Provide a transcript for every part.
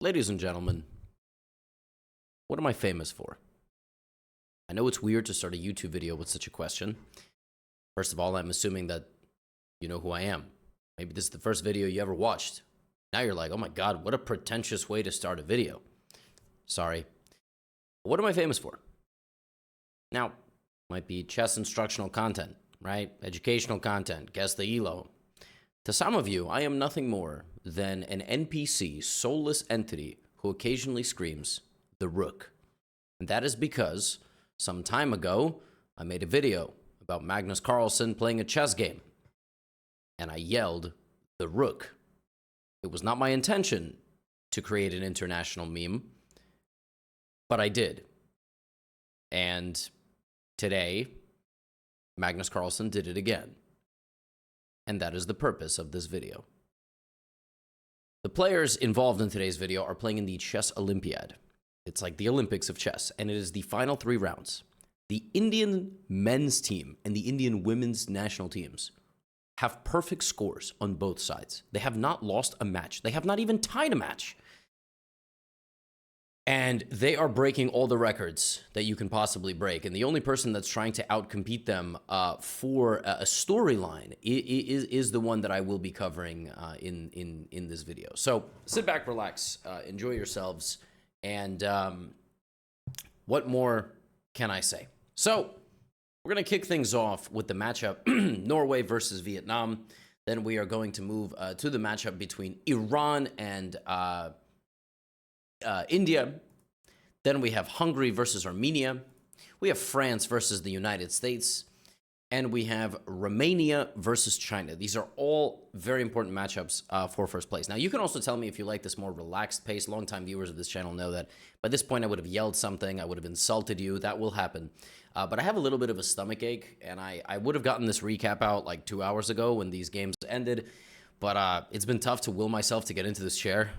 Ladies and gentlemen, what am I famous for? I know it's weird to start a YouTube video with such a question. First of all, I'm assuming that you know who I am. Maybe this is the first video you ever watched. Now you're like, oh my God, what a pretentious way to start a video. Sorry. What am I famous for? Now, might be chess instructional content, right? Educational content, guess the ELO. To some of you, I am nothing more than an NPC, soulless entity who occasionally screams, the rook. And that is because some time ago, I made a video about Magnus Carlsen playing a chess game. And I yelled, the rook. It was not my intention to create an international meme, but I did. And today, Magnus Carlsen did it again. And that is the purpose of this video. The players involved in today's video are playing in the Chess Olympiad. It's like the Olympics of chess, and it is the final 3 rounds. The Indian men's team and the Indian women's national teams have perfect scores on both sides. They have not lost a match. They have not even tied a match. And they are breaking all the records that you can possibly break. And the only person that's trying to outcompete them for a storyline is the one that I will be covering in this video. So sit back, relax, enjoy yourselves. And what more can I say? So we're going to kick things off with the matchup Norway versus Vietnam. Then we are going to move to the matchup between Iran and India. Then we have Hungary versus Armenia. We have France versus the United States. And we have Romania versus China. These are all very important matchups for first place. Now, you can also tell me if you like this more relaxed pace. Longtime viewers of this channel know that by this point I would have yelled something. I would have insulted you. That will happen. But I have a little bit of a stomach ache, and I would have gotten this recap out like 2 hours ago when these games ended. But it's been tough to will myself to get into this chair.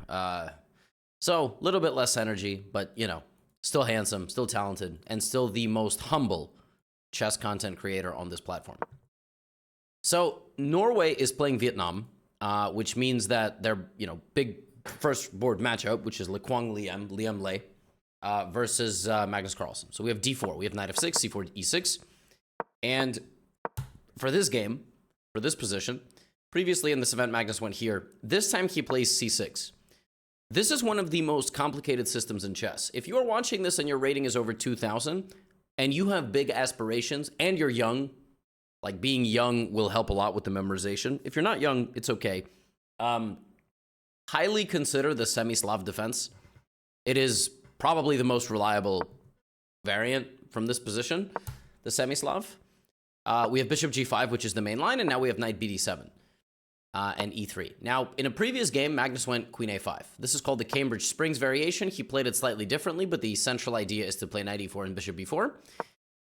So, a little bit less energy, but, you know, still handsome, still talented, and still the most humble chess content creator on this platform. So, Norway is playing Vietnam, which means that their, big first board matchup, which is Le Quang Liam Le, versus Magnus Carlsen. So, we have d4, we have knight f6, c4, e6. And for this game, for this position, previously in this event, Magnus went here. This time he plays c6. This is one of the most complicated systems in chess. If you are watching this and your rating is over 2,000 and you have big aspirations and you're young, like being young will help a lot with the memorization. If you're not young, it's okay. Highly consider the semi-Slav defense. It is probably the most reliable variant from this position, the semi-Slav. We have bishop g5, which is the main line, and now we have knight bd7. And e3. Now, in a previous game, Magnus went queen a5. This is called the Cambridge Springs variation. He played it slightly differently, but the central idea is to play knight e4 and bishop b4.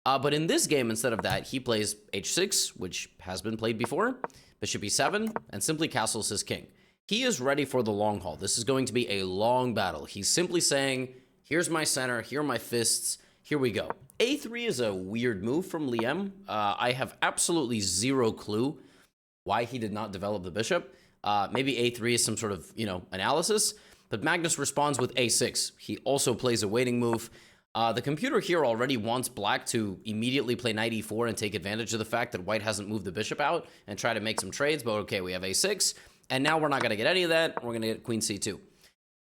But in this game, instead of that, he plays h6, which has been played before, bishop e7, and simply castles his king. He is ready for the long haul. This is going to be a long battle. He's simply saying, here's my center, here are my fists, here we go. a3 is a weird move from Liam. I have absolutely zero clue why he did not develop the bishop. Maybe a3 is some sort of, analysis. But Magnus responds with a6. He also plays a waiting move. The computer here already wants black to immediately play knight e4 and take advantage of the fact that white hasn't moved the bishop out and try to make some trades. But okay, we have a6. And now we're not going to get any of that. We're going to get queen c2.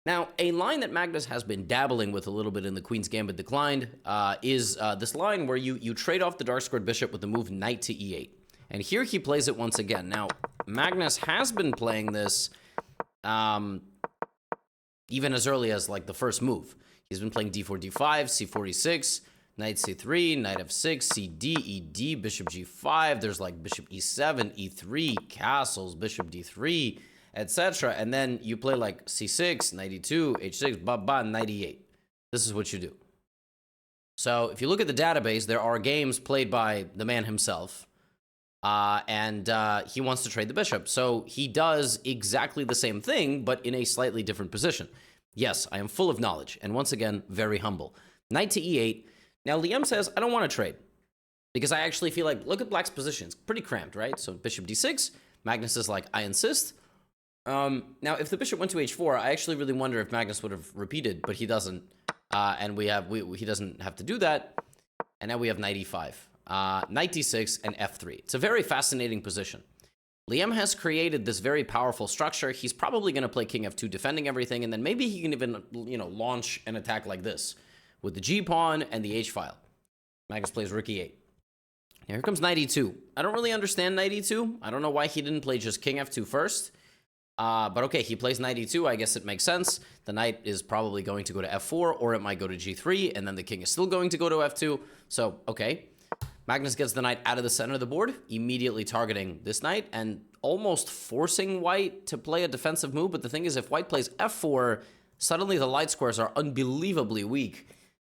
Now, a line that Magnus has been dabbling with a little bit in the Queen's Gambit Declined is this line where you trade off the dark-squared bishop with the move knight to e8. And here he plays it once again. Now, Magnus has been playing this even as early as, like, the first move. He's been playing d4, d5, c4, e6, knight c3, knight f6, cd, ed, bishop g5. There's, like, bishop e7, e3, castles, bishop d3, etc. And then you play, like, c6, knight e2, h6, ba-ba, knight e8. This is what you do. So if you look at the database, there are games played by the man himself. And he wants to trade the bishop. So he does exactly the same thing, but in a slightly different position. Yes, I am full of knowledge, and once again, very humble. Knight to e8. Now, Liam says, I don't want to trade, because I actually feel like, look at black's position. It's pretty cramped, right? So bishop d6, Magnus is like, I insist. Now, if the bishop went to h4, I actually really wonder if Magnus would have repeated, but he doesn't. And he doesn't have to do that. And now we have knight e5, knight d6, and f3. It's a very fascinating position. Liam has created this very powerful structure. He's probably going to play king f2, defending everything, and then maybe he can even, launch an attack like this with the g-pawn and the h-file. Magnus plays rook e8. Now here comes knight e2. I don't really understand knight e2. I don't know why he didn't play just king f2 first. But okay, he plays knight e2. I guess it makes sense. The knight is probably going to go to f4, or it might go to g3, and then the king is still going to go to f2. So, okay. Magnus gets the knight out of the center of the board, immediately targeting this knight, and almost forcing white to play a defensive move. But the thing is, if white plays f4, suddenly the light squares are unbelievably weak.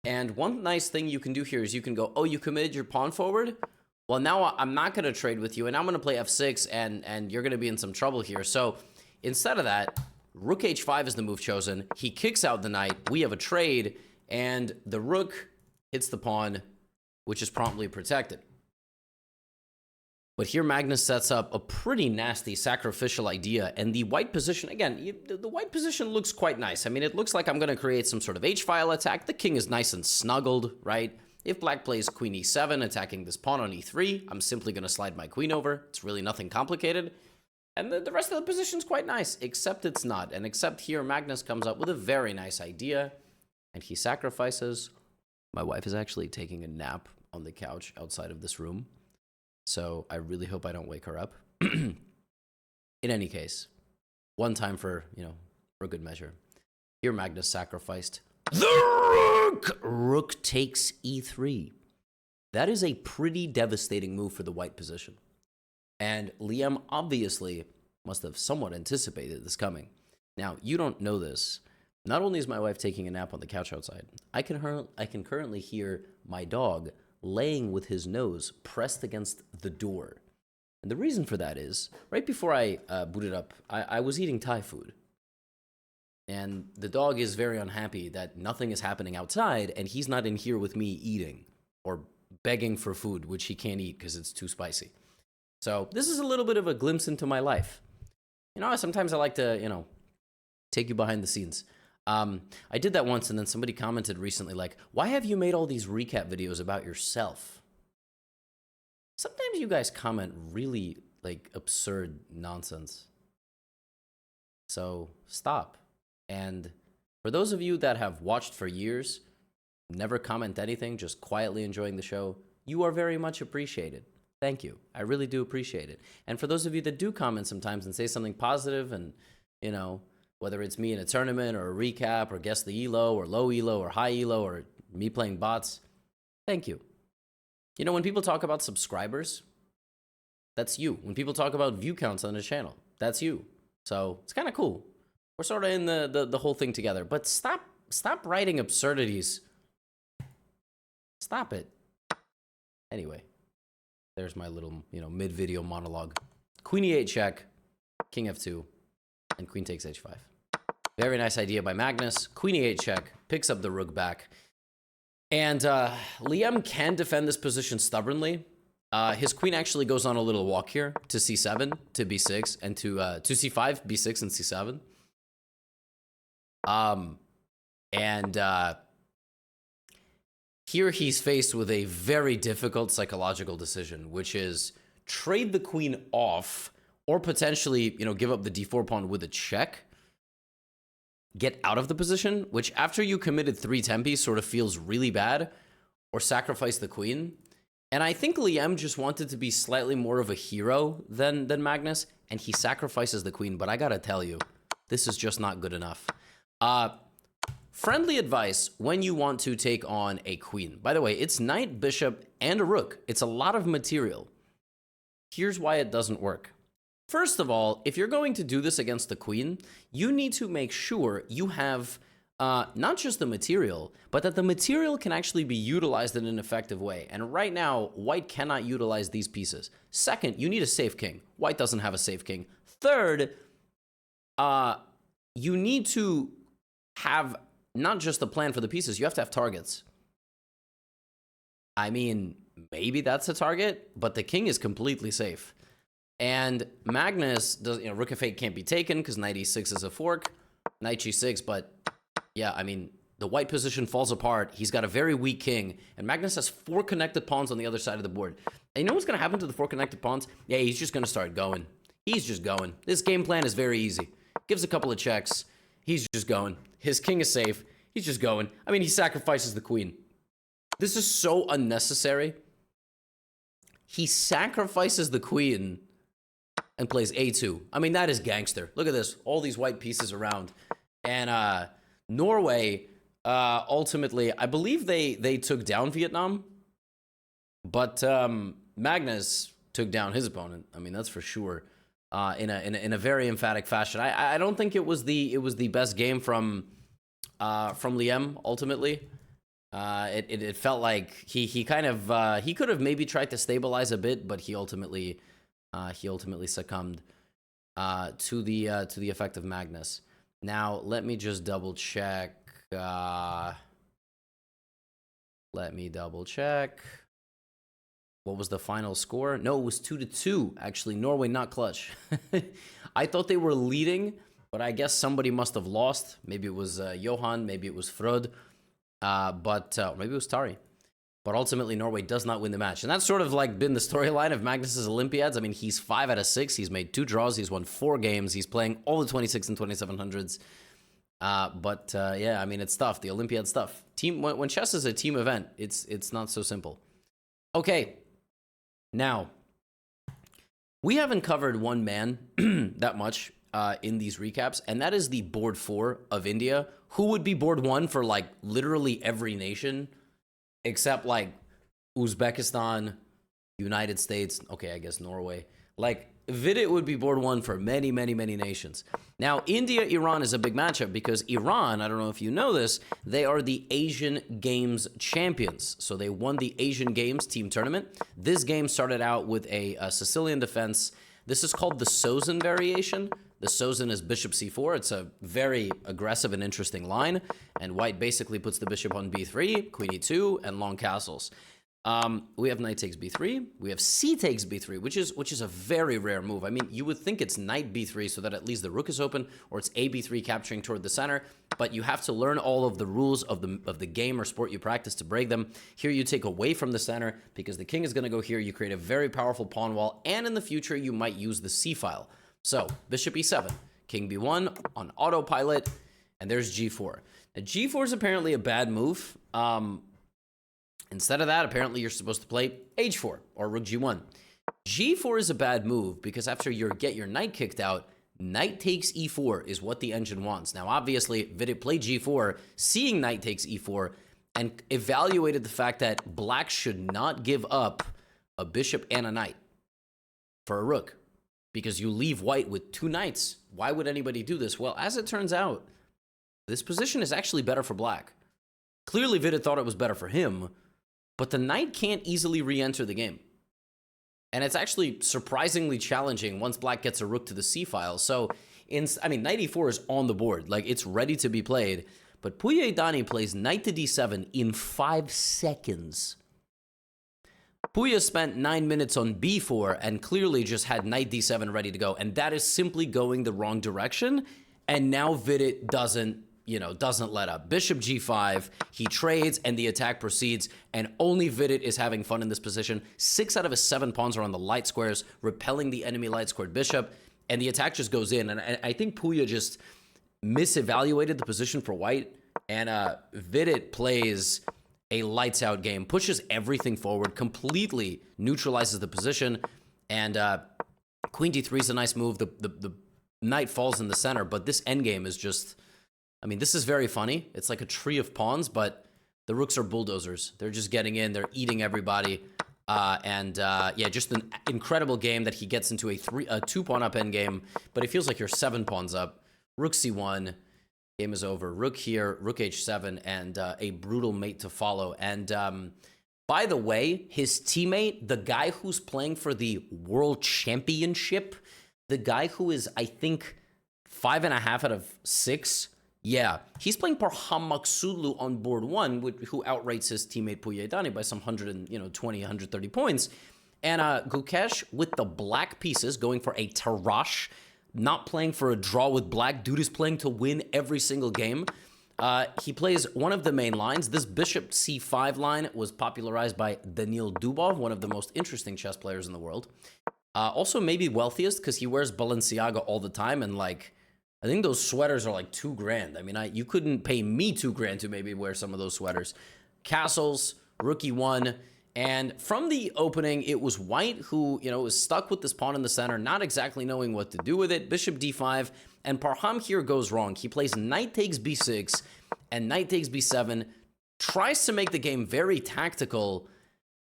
And one nice thing you can do here is you can go, oh, you committed your pawn forward? Well, now I'm not going to trade with you, and I'm going to play f6, and you're going to be in some trouble here. So instead of that, rook h5 is the move chosen. He kicks out the knight. We have a trade, and the rook hits the pawn, which is promptly protected. But here Magnus sets up a pretty nasty sacrificial idea, and the white position, again, the white position looks quite nice. I mean, it looks like I'm going to create some sort of h-file attack. The king is nice and snuggled, right? If black plays queen e7, attacking this pawn on e3, I'm simply going to slide my queen over. It's really nothing complicated. And the rest of the position's quite nice, except it's not. And except here, Magnus comes up with a very nice idea, and he sacrifices. My wife is actually taking a nap on the couch outside of this room, so I really hope I don't wake her up. In any case, one time for a good measure. Here Magnus sacrificed the rook! Rook takes e3. That is a pretty devastating move for the white position. And Liam obviously must have somewhat anticipated this coming. Now, you don't know this. Not only is my wife taking a nap on the couch outside, I can currently hear my dog laying with his nose pressed against the door. And the reason for that is, right before I booted up, I was eating Thai food. And the dog is very unhappy that nothing is happening outside, and he's not in here with me eating or begging for food, which he can't eat because it's too spicy. So this is a little bit of a glimpse into my life. Sometimes I like to, take you behind the scenes. I did that once, and then somebody commented recently, like, why have you made all these recap videos about yourself? Sometimes you guys comment really, absurd nonsense. So stop. And for those of you that have watched for years, never comment anything, just quietly enjoying the show, you are very much appreciated. Thank you. I really do appreciate it. And for those of you that do comment sometimes and say something positive and, whether it's me in a tournament or a recap or guess the elo or low elo or high elo or me playing bots, thank you. When people talk about subscribers, that's you. When people talk about view counts on the channel, that's you. So it's kind of cool. We're sort of in the whole thing together. But stop writing absurdities. Stop it. Anyway, there's my little, mid-video monologue. Queen e8 check, king f2, and queen takes h5. Very nice idea by Magnus. Queen e8 check, picks up the rook back. And Liam can defend this position stubbornly. His queen actually goes on a little walk here to c7, to b6, and to c5, b6, and c7. Here he's faced with a very difficult psychological decision, which is trade the queen off, or potentially, give up the d4 pawn with a check, get out of the position, which after you committed 3 tempi sort of feels really bad, or sacrifice the queen. And I think Liam just wanted to be slightly more of a hero than Magnus, and he sacrifices the queen, but I gotta tell you, this is just not good enough. Friendly advice when you want to take on a queen. By the way, it's knight, bishop, and a rook. It's a lot of material. Here's why it doesn't work. First of all, if you're going to do this against the queen, you need to make sure you have not just the material, but that the material can actually be utilized in an effective way. And right now, white cannot utilize these pieces. Second, you need a safe king. White doesn't have a safe king. Third, you need to have not just a plan for the pieces, you have to have targets. I mean, maybe that's a target, but the king is completely safe. And Magnus does, rook f8 can't be taken because knight e6 is a fork, knight g6. But yeah, I mean, the white position falls apart. He's got a very weak king, and Magnus has 4 connected pawns on the other side of the board. And you know what's going to happen to the 4 connected pawns? Yeah, he's just going to start going. He's just going. This game plan is very easy. Gives a couple of checks. He's just going. His king is safe. He's just going. I mean, he sacrifices the queen. This is so unnecessary. He sacrifices the queen and plays a2. I mean, that is gangster. Look at this. All these white pieces around. And Norway, ultimately, I believe they took down Vietnam. But Magnus took down his opponent. I mean, that's for sure. In a very emphatic fashion. I don't think it was the best game from Liam ultimately. It felt like he kind of he could have maybe tried to stabilize a bit, but he ultimately succumbed to the effect of Magnus. Now let me just double check. Let me double check. What was the final score? No, it was 2-2. Actually, Norway not clutch. I thought they were leading, but I guess somebody must have lost. Maybe it was Johan, maybe it was Frode, but maybe it was Tari. But ultimately, Norway does not win the match. And that's sort of like been the storyline of Magnus's Olympiads. I mean, he's 5 out of 6. He's made 2 draws. He's won 4 games. He's playing all the 26 and 2700s. Yeah, I mean, it's tough. The Olympiad stuff. When chess is a team event, it's not so simple. Okay. Now, we haven't covered one man that much in these recaps, and that is the board 4 of India, who would be board 1 for, like, literally every nation, except, like, Uzbekistan, United States, okay, I guess Norway. Like, Vidit would be board 1 for many, many, many nations. Now, India-Iran is a big matchup because Iran, I don't know if you know this, they are the Asian Games champions. So they won the Asian Games team tournament. This game started out with a Sicilian defense. This is called the Sozin variation. The Sozin is bishop c4. It's a very aggressive and interesting line. And white basically puts the bishop on b3, queen e2, and long castles. We have knight takes b3. We have c takes b3, which is a very rare move. I mean, you would think it's knight b3 so that at least the rook is open, or it's a b3 capturing toward the center. But you have to learn all of the rules of the game or sport you practice to break them. Here you take away from the center because the king is going to go here. You create a very powerful pawn wall, and in the future you might use the c file. So bishop e7, king b1 on autopilot, and there's g4. Now g4 is apparently a bad move. Instead of that, apparently you're supposed to play h4 or rook g1. g4 is a bad move because after you get your knight kicked out, knight takes e4 is what the engine wants. Now, obviously, Vidit played g4, seeing knight takes e4, and evaluated the fact that black should not give up a bishop and a knight for a rook because you leave white with 2 knights. Why would anybody do this? Well, as it turns out, this position is actually better for black. Clearly, Vidit thought it was better for him, but the knight can't easily re-enter the game. And it's actually surprisingly challenging once black gets a rook to the c-file. So, I mean, knight e4 is on the board. Like, it's ready to be played. But Puya plays knight to d7 in 5 seconds. Puya spent 9 minutes on b4 and clearly just had knight d7 ready to go. And that is simply going the wrong direction. And now Vidit doesn't let up. Bishop g5, he trades, and the attack proceeds, and only Vidit is having fun in this position. 6 out of his 7 pawns are on the light squares, repelling the enemy light-squared bishop, and the attack just goes in. And I think Puya just misevaluated the position for white, and Vidit plays a lights-out game, pushes everything forward, completely neutralizes the position, and queen d3 is a nice move. The knight falls in the center, but this endgame is just... I mean, this is very funny. It's like a tree of pawns, but the rooks are bulldozers. They're just getting in. They're eating everybody. Yeah, just an incredible game that he gets into a 2-pawn up endgame, but it feels like you're 7 pawns up. Rook c1. Game is over. Rook here, rook h7, and a brutal mate to follow. And by the way, his teammate, the guy who's playing for the World Championship, the guy who is, I think, 5.5 out of 6... Yeah, he's playing Parham Maksudlu on board 1, who outrates his teammate Puya by some 120, 130 points. And Gukesh with the black pieces going for a Tarash, not playing for a draw with black. Dude is playing to win every single game. He plays one of the main lines. This bishop c5 line was popularized by Danil Dubov, one of the most interesting chess players in the world. Also maybe wealthiest because he wears Balenciaga all the time, and like I think those sweaters are like $2,000. I mean, you couldn't pay me $2,000 to maybe wear some of those sweaters. Castles, rook e1, and from the opening, it was white who, you know, was stuck with this pawn in the center, not exactly knowing what to do with it. Bishop d5, and Parham here goes wrong. He plays knight takes b6 and knight takes b7, tries to make the game very tactical,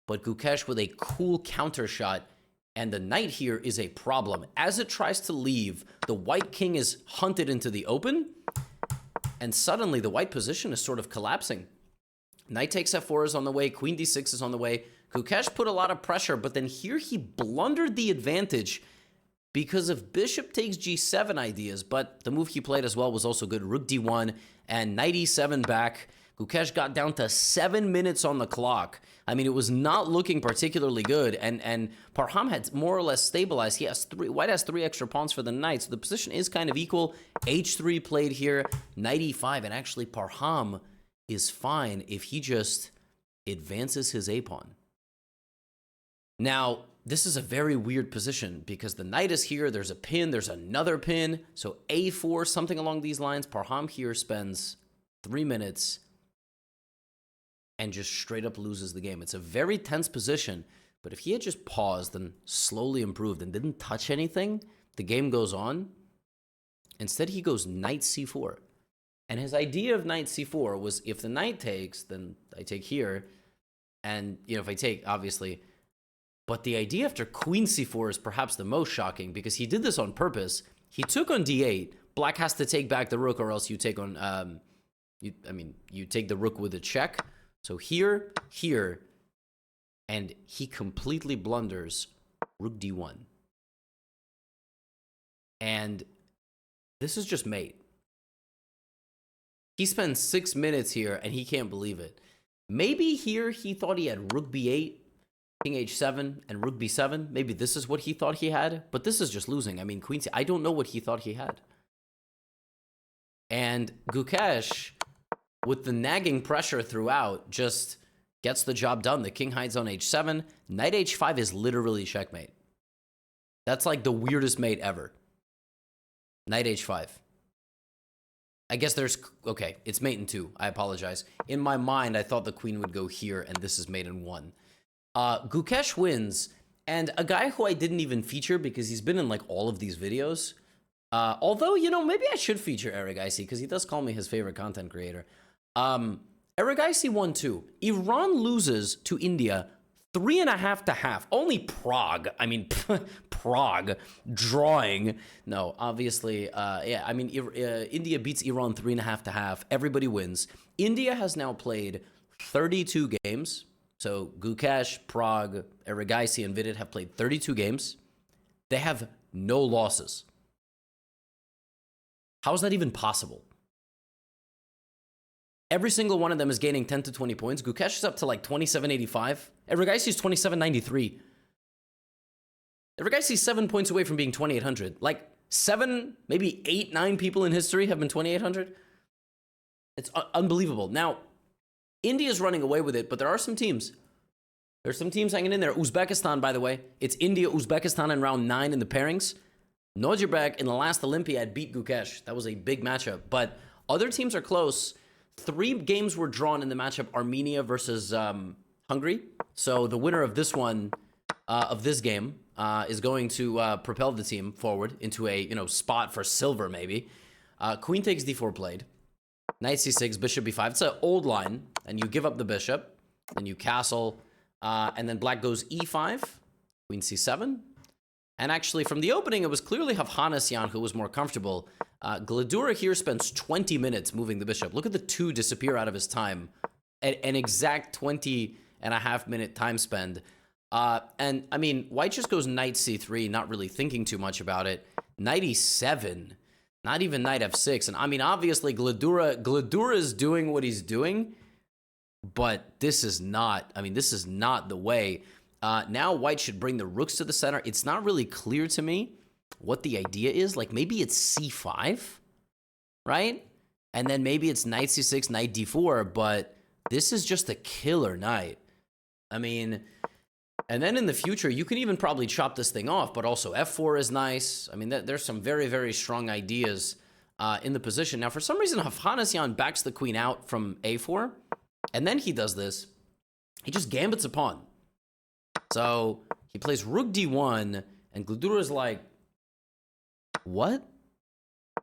but Gukesh with a cool counter shot, and the knight here is a problem. As it tries to leave, the white king is hunted into the open, and suddenly the white position is sort of collapsing. Knight takes f4 is on the way, queen d6 is on the way. Gukesh put a lot of pressure, but then here he blundered the advantage because of bishop takes g7 ideas, but the move he played as well was also good. Rook d1 and knight e7 back. Gukesh got down to 7 minutes on the clock. I mean, it was not looking particularly good, and Parham had more or less stabilized. He has white has 3 extra pawns for the knight, so the position is kind of equal. h3 played here, knight e5, and actually Parham is fine if he just advances his a-pawn. Now, this is a very weird position because the knight is here, there's a pin, there's another pin, so a4, something along these lines. Parham here spends 3 minutes and just straight up loses the game. It's a very tense position, but if he had just paused and slowly improved and didn't touch anything, the game goes on. Instead, he goes knight c4. And his idea of knight c4 was if the knight takes, then I take here. And, you know, if I take, obviously. But the idea after queen c4 is perhaps the most shocking because he did this on purpose. He took on d8. Black has to take back the rook or else you take on, you take the rook with a check. So here, and he completely blunders rook d1. And this is just mate. He spends 6 minutes here, and he can't believe it. Maybe here he thought he had rook b8, king h7, and rook b7. Maybe this is what he thought he had, but this is just losing. I mean, queen c... I don't know what he thought he had. And Gukesh, with the nagging pressure throughout, just gets the job done. The king hides on h7. Knight h5 is literally checkmate. That's like the weirdest mate ever. Knight h5. I guess there's... Okay, it's mate in 2. I apologize. In my mind, I thought the queen would go here, and this is mate in 1. Gukesh wins, and a guy who I didn't even feature because he's been in, like, all of these videos. Although, you know, maybe I should feature Eric Icy because he does call me his favorite content creator. Eric Icy won 2. Iran loses to India 3.5 to half. Only Prague. I mean, Prague drawing. No, obviously, yeah. I mean, India beats Iran 3.5 to half. Everybody wins. India has now played 32 games. So Gukesh, Prague, Eric Icy, and Vidit have played 32 games. They have no losses. How is that even possible? Every single one of them is gaining 10 to 20 points. Gukesh is up to like 27.85. Eric Icy is 27.93. Eric Icy is 7 points away from being 2,800. Like 7, maybe 8, 9 people in history have been 2,800. It's unbelievable. Now, India's running away with it, but there are some teams. There's some teams hanging in there. Uzbekistan, by the way. It's India, Uzbekistan in round 9 in the pairings. Nojibek in the last Olympiad beat Gukesh. That was a big matchup. But other teams are close. 3 games were drawn in the matchup, Armenia versus Hungary. So the winner of this one, of this game, is going to propel the team forward into a, you know, spot for silver, maybe. Queen takes d4 played. Knight c6, bishop b5. It's an old line, and you give up the bishop. Then you castle, and then black goes e5, queen c7. And actually, from the opening, it was clearly Havhanasyan who was more comfortable. Gladura here spends 20 minutes moving the bishop. Look at the 2 disappear out of his time. An exact 20.5-minute time spend. And, I mean, white just goes knight c3, not really thinking too much about it. Knight e7. Not even knight f6. And, I mean, obviously, Gladura is doing what he's doing. But this is not, I mean, this is not the way. Now white should bring the rooks to the center. It's not really clear to me what the idea is. Like maybe it's c5, right? And then maybe it's knight c6, knight d4, but this is just a killer knight. I mean, and then in the future, you can even probably chop this thing off, but also f4 is nice. I mean, there's some very, very strong ideas in the position. Now, for some reason, Afghanistan backs the queen out from a4, and then he does this. He just gambits a pawn. So he plays rook d1, and Gladura is like, what?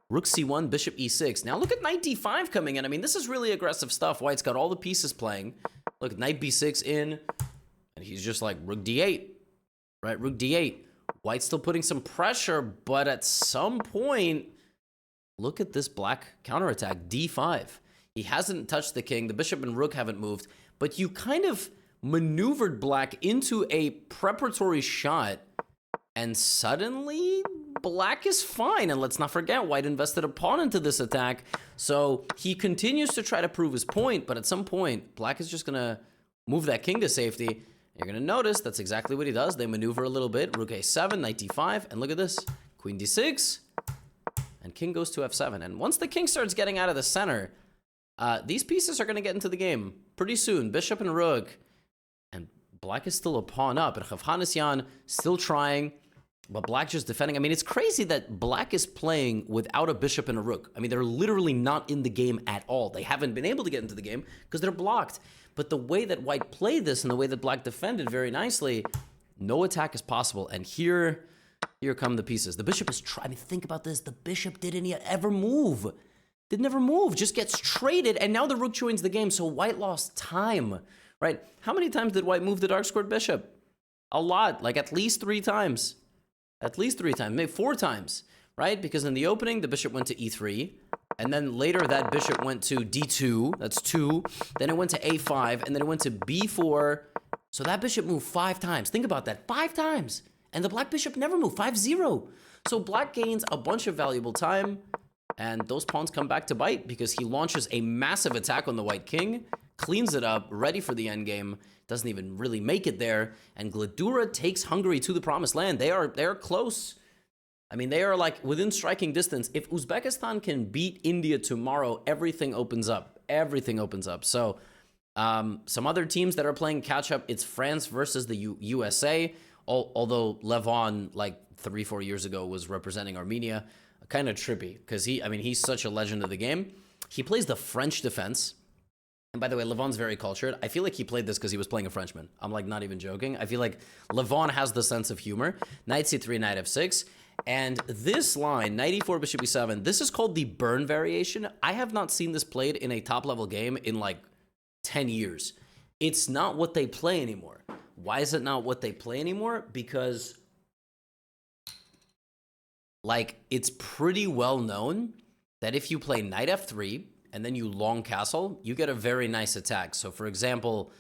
Rook c1, bishop e6. Now look at knight d5 coming in. I mean, this is really aggressive stuff. White's got all the pieces playing. Look, knight b6 in, and he's just like rook d8, right? Rook d8. White's still putting some pressure, but at some point, look at this black counterattack, d5. He hasn't touched the king. The bishop and rook haven't moved, but you kind of maneuvered black into a preparatory shot, and suddenly black is fine. And let's not forget, white invested a pawn into this attack. So he continues to try to prove his point, but at some point, black is just going to move that king to safety. You're going to notice that's exactly what he does. They maneuver a little bit. Rook a7, knight d5, and look at this. Queen d6, and king goes to f7. And once the king starts getting out of the center, these pieces are going to get into the game pretty soon. Bishop and rook, and black is still a pawn up. And Afghanistan still trying, but black just defending. I mean, it's crazy that black is playing without a bishop and a rook. I mean, they're literally not in the game at all. They haven't been able to get into the game because they're blocked. But the way that white played this and the way that black defended very nicely, no attack is possible. And here come the pieces. The bishop is trying. I mean, think about this. The bishop didn't yet ever move. Did never move. Just gets traded. And now the rook joins the game. So white lost time, right? How many times did white move the dark squared bishop? A lot. Like at least 3 times. At least 3 times, maybe 4 times, right? Because in the opening, the bishop went to e3, and then later that bishop went to d2, that's 2, then it went to a5, and then it went to b4, so that bishop moved 5 times. Think about that, 5 times, and the black bishop never moved, 5-0. So black gains a bunch of valuable time, and those pawns come back to bite because he launches a massive attack on the white king, cleans it up, ready for the endgame, doesn't even really make it there, and Gladura takes Hungary to the promised land. They are close. I mean, they are like within striking distance. If Uzbekistan can beat India tomorrow, everything opens up. Everything opens up. So some other teams that are playing catch up, it's France versus the USA, although Levon, like 3-4 years ago, was representing Armenia. Kind of trippy, because he's such a legend of the game. He plays the French defense. And by the way, Levon's very cultured. I feel like he played this because he was playing a Frenchman. I'm like not even joking. I feel like Levon has the sense of humor. Knight c3, knight f6. And this line, knight e4, bishop e7, this is called the burn variation. I have not seen this played in a top-level game in like 10 years. It's not what they play anymore. Why is it not what they play anymore? Because like it's pretty well known that if you play knight f3, and then you long castle, you get a very nice attack. So for example,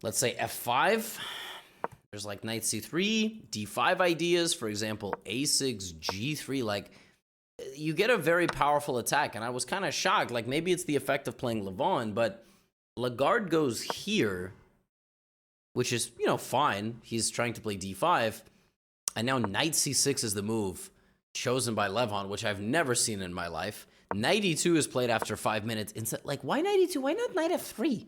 let's say f5, there's like knight c3, d5 ideas, for example, a6, g3, like you get a very powerful attack. And I was kind of shocked, like maybe it's the effect of playing Levon, but Lagarde goes here, which is, you know, fine. He's trying to play d5, and now knight c6 is the move chosen by Levon, which I've never seen in my life. Knight e2 is played after 5 minutes. Instead, like, why knight e2? Why not knight f3?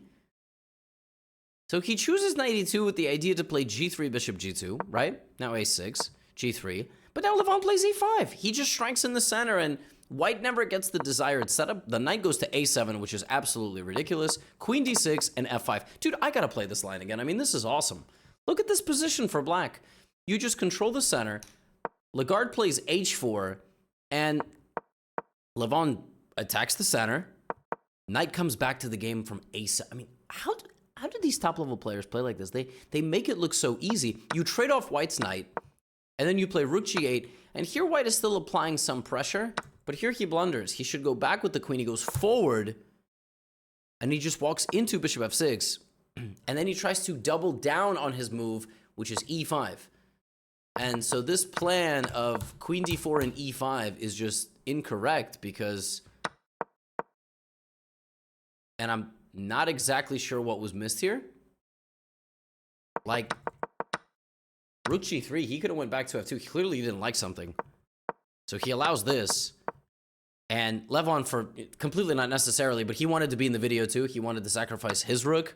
So he chooses knight e2 with the idea to play g3, bishop g2, right? Now a6, g3. But now Levon plays e5. He just strikes in the center, and white never gets the desired setup. The knight goes to a7, which is absolutely ridiculous. Queen d6 and f5. Dude, I gotta play this line again. I mean, this is awesome. Look at this position for black. You just control the center. Lagarde plays h4, and Levon attacks the center. Knight comes back to the game from a7. I mean, how do these top-level players play like this? They make it look so easy. You trade off white's knight, and then you play rook g8, and here white is still applying some pressure, but here he blunders. He should go back with the queen. He goes forward, and he just walks into bishop f6, and then he tries to double down on his move, which is e5. And so this plan of queen d4 and e5 is just incorrect because, and I'm not exactly sure what was missed here. Like, Rook g3, he could have went back to f2. Clearly, he didn't like something. So he allows this. And Levon, for completely not necessarily, but he wanted to be in the video too. He wanted to sacrifice his rook.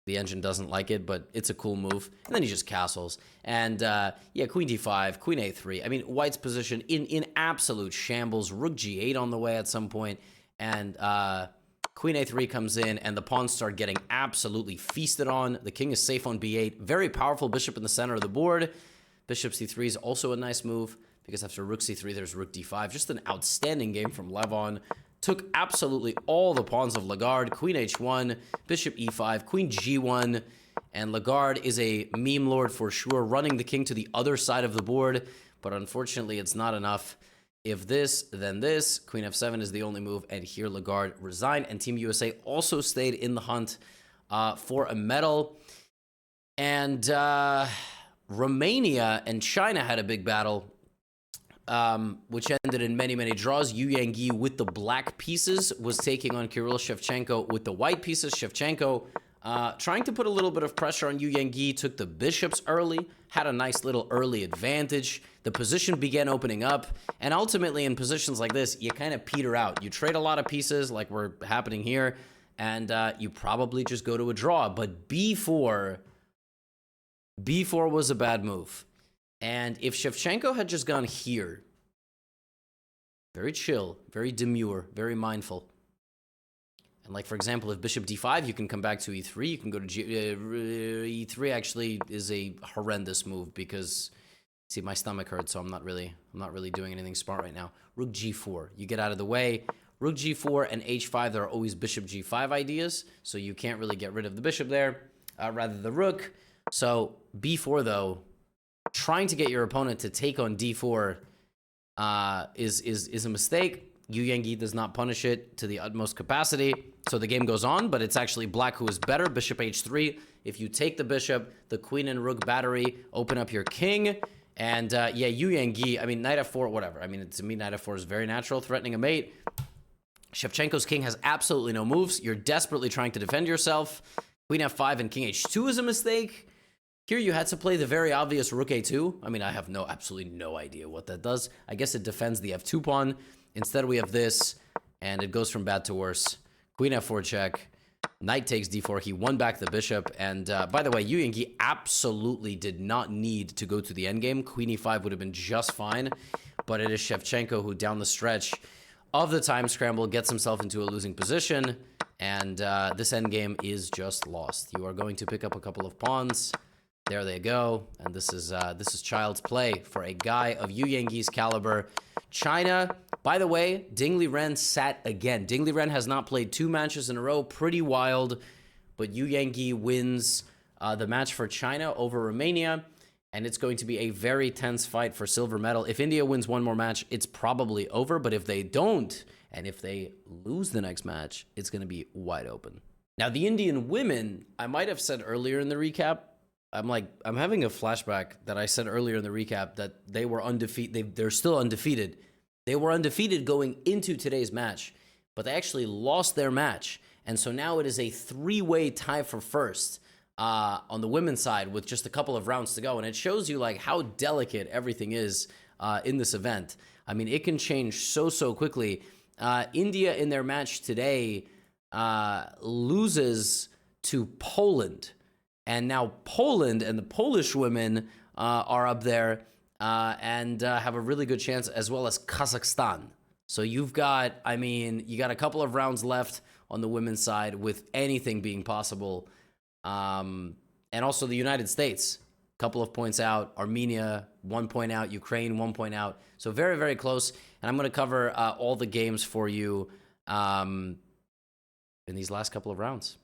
The engine doesn't like it, but it's a cool move. And then he just castles. And yeah, queen d5, queen a3. I mean, white's position in absolute shambles. Rook g8 on the way at some point. And queen a3 comes in, and the pawns start getting absolutely feasted on. The king is safe on b8. Very powerful bishop in the center of the board. Bishop c3 is also a nice move, because after rook c3, there's rook d5. Just an outstanding game from Levon. Took absolutely all the pawns of Lagarde. Queen h1, bishop e5, queen g1. And Lagarde is a meme lord for sure, running the king to the other side of the board. But unfortunately, it's not enough. If this, then this. Queen f7 is the only move. And here Lagarde resigned. And Team USA also stayed in the hunt for a medal. And Romania and China had a big battle, which ended in many, many draws. Yu Yangyi with the black pieces was taking on Kirill Shevchenko with the white pieces. Shevchenko trying to put a little bit of pressure on Yu Yangyi, took the bishops early, had a nice little early advantage. The position began opening up, and ultimately in positions like this, you kind of peter out. You trade a lot of pieces like we're happening here, and you probably just go to a draw. But b4 was a bad move. And if Shevchenko had just gone here, very chill, very demure, very mindful. And like, for example, if bishop d5, you can come back to e3. You can go to e3 actually is a horrendous move because, see, my stomach hurts, so I'm not really doing anything smart right now. Rook g4, you get out of the way. Rook g4 and h5, there are always bishop g5 ideas, so you can't really get rid of the bishop there, rather the rook. So b4, though, trying to get your opponent to take on d4 is a mistake. Yu Yangyi does not punish it to the utmost capacity, so the game goes on, but it's actually black who is better. Bishop h3. If you take the bishop, the queen and rook battery open up your king. And yeah, Yu Yangyi, I mean, knight f4, whatever. I mean, to me, knight f4 is very natural, threatening a mate. Shevchenko's king has absolutely no moves. You're desperately trying to defend yourself. Queen f5 and king h2 is a mistake. Here you had to play the very obvious rook a2. I mean, I have absolutely no idea what that does. I guess it defends the f2 pawn. Instead, we have this, and it goes from bad to worse. Queen f4 check. Knight takes d4. He won back the bishop. And by the way, Yu Yangyi absolutely did not need to go to the endgame. Queen e5 would have been just fine. But it is Shevchenko who, down the stretch of the time scramble, gets himself into a losing position. And this endgame is just lost. You are going to pick up a couple of pawns. There they go, and this is child's play for a guy of Yu Yangyi's caliber. China, by the way, Ding Liren sat again. Ding Liren has not played 2 matches in a row, pretty wild, but Yu Yangyi wins the match for China over Romania, and it's going to be a very tense fight for silver medal. If India wins one more match, it's probably over, but if they don't, and if they lose the next match, it's going to be wide open. Now, the Indian women, I might have said earlier in the recap, I'm having a flashback that I said earlier in the recap that they were undefeated. They're still undefeated. They were undefeated going into today's match, but they actually lost their match. And so now it is a 3-way tie for first on the women's side with just a couple of rounds to go. And it shows you like how delicate everything is in this event. I mean, it can change so quickly. India in their match today loses to Poland. And now Poland and the Polish women are up there and have a really good chance, as well as Kazakhstan. So you've got, I mean, you got a couple of rounds left on the women's side with anything being possible. And also the United States, a couple of points out. Armenia, 1 point out. Ukraine, 1 point out. So very, very close. And I'm going to cover all the games for you in these last couple of rounds.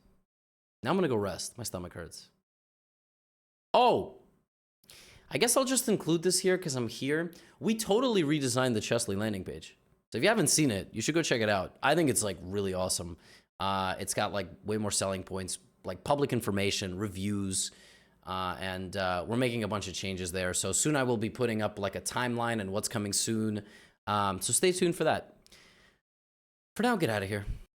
Now I'm going to go rest. My stomach hurts. Oh, I guess I'll just include this here because I'm here. We totally redesigned the Chessly landing page. So if you haven't seen it, you should go check it out. I think it's like really awesome. It's got like way more selling points, like public information, reviews, and we're making a bunch of changes there. So soon I will be putting up like a timeline and what's coming soon. So stay tuned for that. For now, get out of here.